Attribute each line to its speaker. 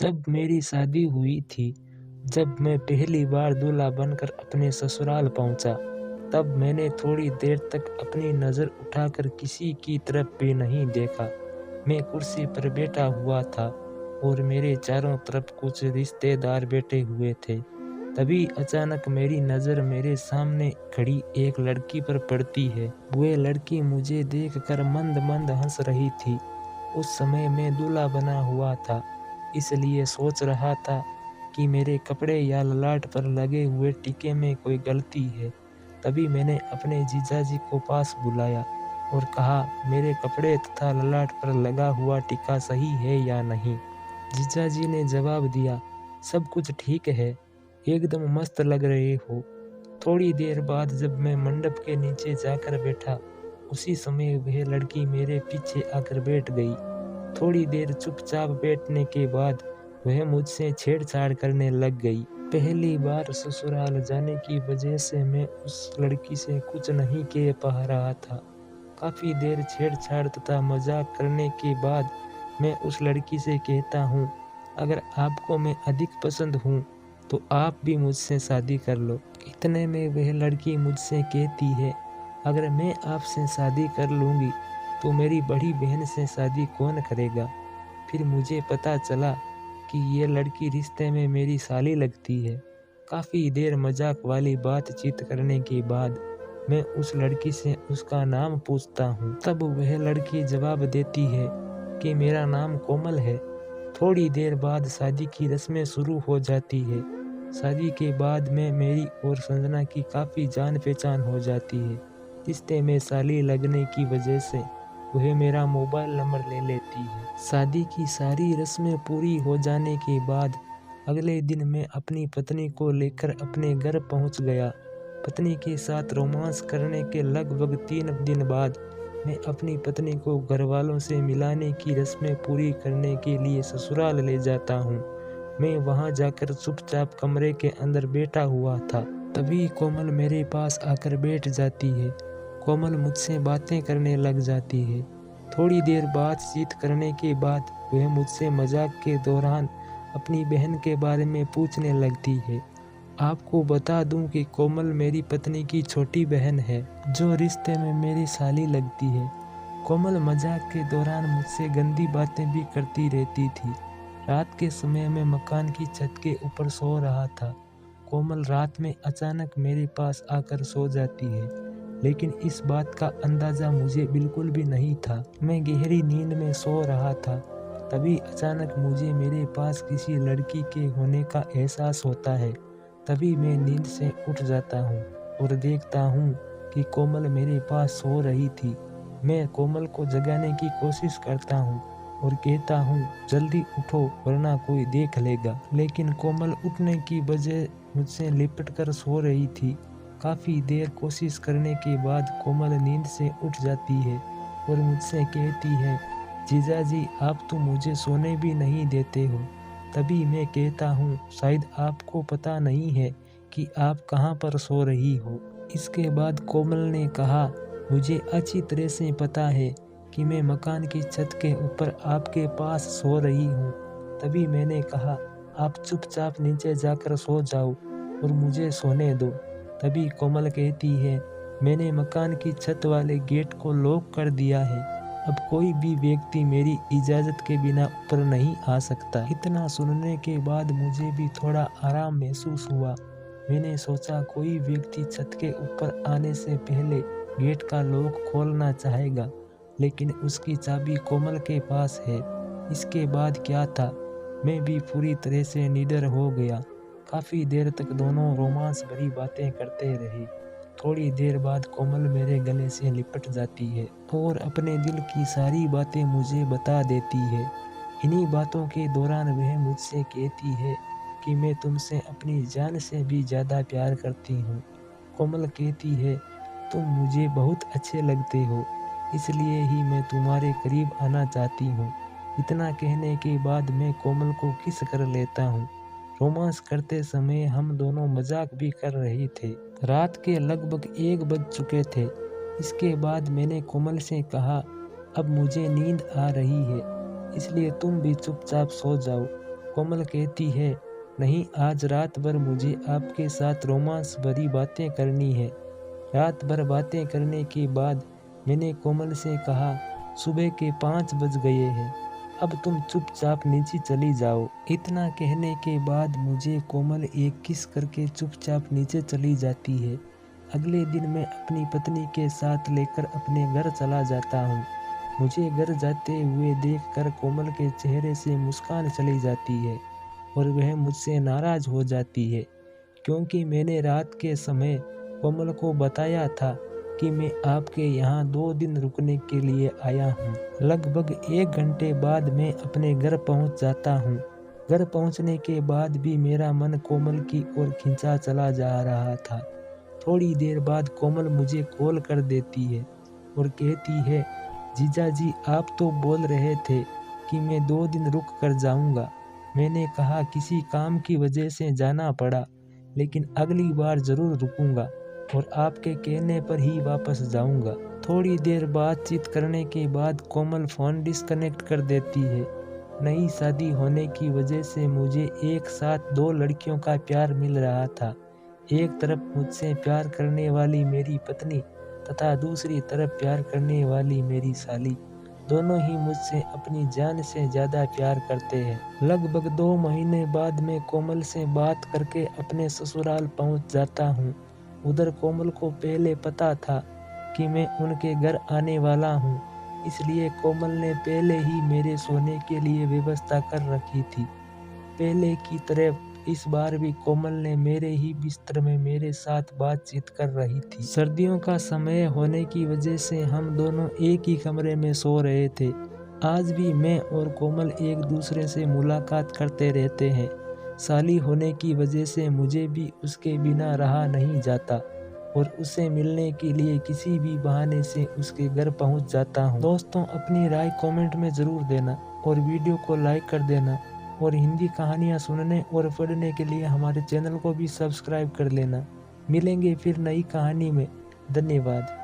Speaker 1: जब मेरी शादी हुई थी, जब मैं पहली बार दूल्हा बनकर अपने ससुराल पहुंचा, तब मैंने थोड़ी देर तक अपनी नज़र उठाकर किसी की तरफ भी नहीं देखा। मैं कुर्सी पर बैठा हुआ था और मेरे चारों तरफ कुछ रिश्तेदार बैठे हुए थे। तभी अचानक मेरी नज़र मेरे सामने खड़ी एक लड़की पर पड़ती है। वह लड़की मुझे देखकर मंद मंद हंस रही थी। उस समय मैं दूल्हा बना हुआ था, इसलिए सोच रहा था कि मेरे कपड़े या ललाट पर लगे हुए टीके में कोई गलती है। तभी मैंने अपने जीजाजी को पास बुलाया और कहा, मेरे कपड़े तथा ललाट पर लगा हुआ टीका सही है या नहीं। जीजाजी ने जवाब दिया, सब कुछ ठीक है, एकदम मस्त लग रहे हो। थोड़ी देर बाद जब मैं मंडप के नीचे जाकर बैठा, उसी समय वह लड़की मेरे पीछे आकर बैठ गई। थोड़ी देर चुपचाप बैठने के बाद वह मुझसे छेड़छाड़ करने लग गई। पहली बार ससुराल जाने की वजह से मैं उस लड़की से कुछ नहीं कह पा रहा था। काफ़ी देर छेड़छाड़ तथा मजाक करने के बाद मैं उस लड़की से कहता हूँ, अगर आपको मैं अधिक पसंद हूँ तो आप भी मुझसे शादी कर लो। इतने में वह लड़की मुझसे कहती है, अगर मैं आपसे शादी कर लूँगी तो मेरी बड़ी बहन से शादी कौन करेगा। फिर मुझे पता चला कि ये लड़की रिश्ते में मेरी साली लगती है। काफ़ी देर मजाक वाली बातचीत करने के बाद मैं उस लड़की से उसका नाम पूछता हूँ। तब वह लड़की जवाब देती है कि मेरा नाम कोमल है। थोड़ी देर बाद शादी की रस्में शुरू हो जाती है। शादी के बाद में मेरी और संजना की काफ़ी जान पहचान हो जाती है। रिश्ते में साली लगने की वजह से वह मेरा मोबाइल नंबर ले लेती है। शादी की सारी रस्में पूरी हो जाने के बाद अगले दिन मैं अपनी पत्नी को लेकर अपने घर पहुंच गया। पत्नी के साथ रोमांस करने के लगभग 3 दिन बाद मैं अपनी पत्नी को घर वालों से मिलाने की रस्में पूरी करने के लिए ससुराल ले जाता हूँ। मैं वहाँ जाकर चुपचाप कमरे के अंदर बैठा हुआ था। तभी कोमल मेरे पास आकर बैठ जाती है। कोमल मुझसे बातें करने लग जाती है। थोड़ी देर बातचीत करने के बाद वह मुझसे मजाक के दौरान अपनी बहन के बारे में पूछने लगती है। आपको बता दूं कि कोमल मेरी पत्नी की छोटी बहन है, जो रिश्ते में मेरी साली लगती है। कोमल मजाक के दौरान मुझसे गंदी बातें भी करती रहती थी। रात के समय में मकान की छत के ऊपर सो रहा था। कोमल रात में अचानक मेरे पास आकर सो जाती है, लेकिन इस बात का अंदाज़ा मुझे बिल्कुल भी नहीं था। मैं गहरी नींद में सो रहा था। तभी अचानक मुझे मेरे पास किसी लड़की के होने का एहसास होता है। तभी मैं नींद से उठ जाता हूँ और देखता हूँ कि कोमल मेरे पास सो रही थी। मैं कोमल को जगाने की कोशिश करता हूँ और कहता हूँ, जल्दी उठो वरना कोई देख लेगा। लेकिन कोमल उठने की बजाय मुझसे लिपट कर सो रही थी। काफ़ी देर कोशिश करने के बाद कोमल नींद से उठ जाती है और मुझसे कहती है, जीजाजी आप तो मुझे सोने भी नहीं देते हो। तभी मैं कहता हूँ, शायद आपको पता नहीं है कि आप कहाँ पर सो रही हो। इसके बाद कोमल ने कहा, मुझे अच्छी तरह से पता है कि मैं मकान की छत के ऊपर आपके पास सो रही हूँ। तभी मैंने कहा, आप चुपचाप नीचे जाकर सो जाओ और मुझे सोने दो। तभी कोमल कहती है, मैंने मकान की छत वाले गेट को लॉक कर दिया है। अब कोई भी व्यक्ति मेरी इजाज़त के बिना ऊपर नहीं आ सकता। इतना सुनने के बाद मुझे भी थोड़ा आराम महसूस हुआ। मैंने सोचा कोई व्यक्ति छत के ऊपर आने से पहले गेट का लॉक खोलना चाहेगा, लेकिन उसकी चाबी कोमल के पास है। इसके बाद क्या था, मैं भी पूरी तरह से निडर हो गया। काफ़ी देर तक दोनों रोमांस भरी बातें करते रहे। थोड़ी देर बाद कोमल मेरे गले से लिपट जाती है और अपने दिल की सारी बातें मुझे बता देती है। इन्हीं बातों के दौरान वह मुझसे कहती है कि मैं तुमसे अपनी जान से भी ज़्यादा प्यार करती हूँ। कोमल कहती है, तुम मुझे बहुत अच्छे लगते हो, इसलिए ही मैं तुम्हारे करीब आना चाहती हूँ। इतना कहने के बाद मैं कोमल को किस कर लेता हूँ। रोमांस करते समय हम दोनों मजाक भी कर रहे थे। रात के लगभग 1 बज चुके थे। इसके बाद मैंने कोमल से कहा, अब मुझे नींद आ रही है, इसलिए तुम भी चुपचाप सो जाओ। कोमल कहती है, नहीं, आज रात भर मुझे आपके साथ रोमांस भरी बातें करनी है। रात भर बातें करने के बाद मैंने कोमल से कहा, सुबह के 5 बज गए हैं, अब तुम चुपचाप नीचे चली जाओ। इतना कहने के बाद मुझे कोमल एक किस करके चुपचाप नीचे चली जाती है। अगले दिन मैं अपनी पत्नी के साथ लेकर अपने घर चला जाता हूँ। मुझे घर जाते हुए देखकर कोमल के चेहरे से मुस्कान चली जाती है और वह मुझसे नाराज हो जाती है, क्योंकि मैंने रात के समय कोमल को बताया था कि मैं आपके यहाँ 2 दिन रुकने के लिए आया हूँ। लगभग 1 घंटे बाद मैं अपने घर पहुँच जाता हूँ। घर पहुँचने के बाद भी मेरा मन कोमल की ओर खिंचा चला जा रहा था। थोड़ी देर बाद कोमल मुझे कॉल कर देती है और कहती है, जीजा जी, आप तो बोल रहे थे कि मैं 2 दिन रुक कर जाऊँगा। मैंने कहा किसी काम की वजह से जाना पड़ा, लेकिन अगली बार ज़रूर रुकूंगा और आपके कहने पर ही वापस जाऊंगा। थोड़ी देर बातचीत करने के बाद कोमल फ़ोन डिस्कनेक्ट कर देती है। नई शादी होने की वजह से मुझे एक साथ 2 लड़कियों का प्यार मिल रहा था। एक तरफ मुझसे प्यार करने वाली मेरी पत्नी तथा दूसरी तरफ प्यार करने वाली मेरी साली। दोनों ही मुझसे अपनी जान से ज़्यादा प्यार करते हैं। लगभग 2 महीने बाद मैं कोमल से बात करके अपने ससुराल पहुंच जाता हूं। उधर कोमल को पहले पता था कि मैं उनके घर आने वाला हूं, इसलिए कोमल ने पहले ही मेरे सोने के लिए व्यवस्था कर रखी थी। पहले की तरह इस बार भी कोमल ने मेरे ही बिस्तर में मेरे साथ बातचीत कर रही थी। सर्दियों का समय होने की वजह से हम दोनों एक ही कमरे में सो रहे थे। आज भी मैं और कोमल एक दूसरे से मुलाकात करते रहते हैं। साली होने की वजह से मुझे भी उसके बिना रहा नहीं जाता और उसे मिलने के लिए किसी भी बहाने से उसके घर पहुंच जाता हूं। दोस्तों, अपनी राय कमेंट में ज़रूर देना और वीडियो को लाइक कर देना और हिंदी कहानियाँ सुनने और पढ़ने के लिए हमारे चैनल को भी सब्सक्राइब कर लेना। मिलेंगे फिर नई कहानी में। धन्यवाद।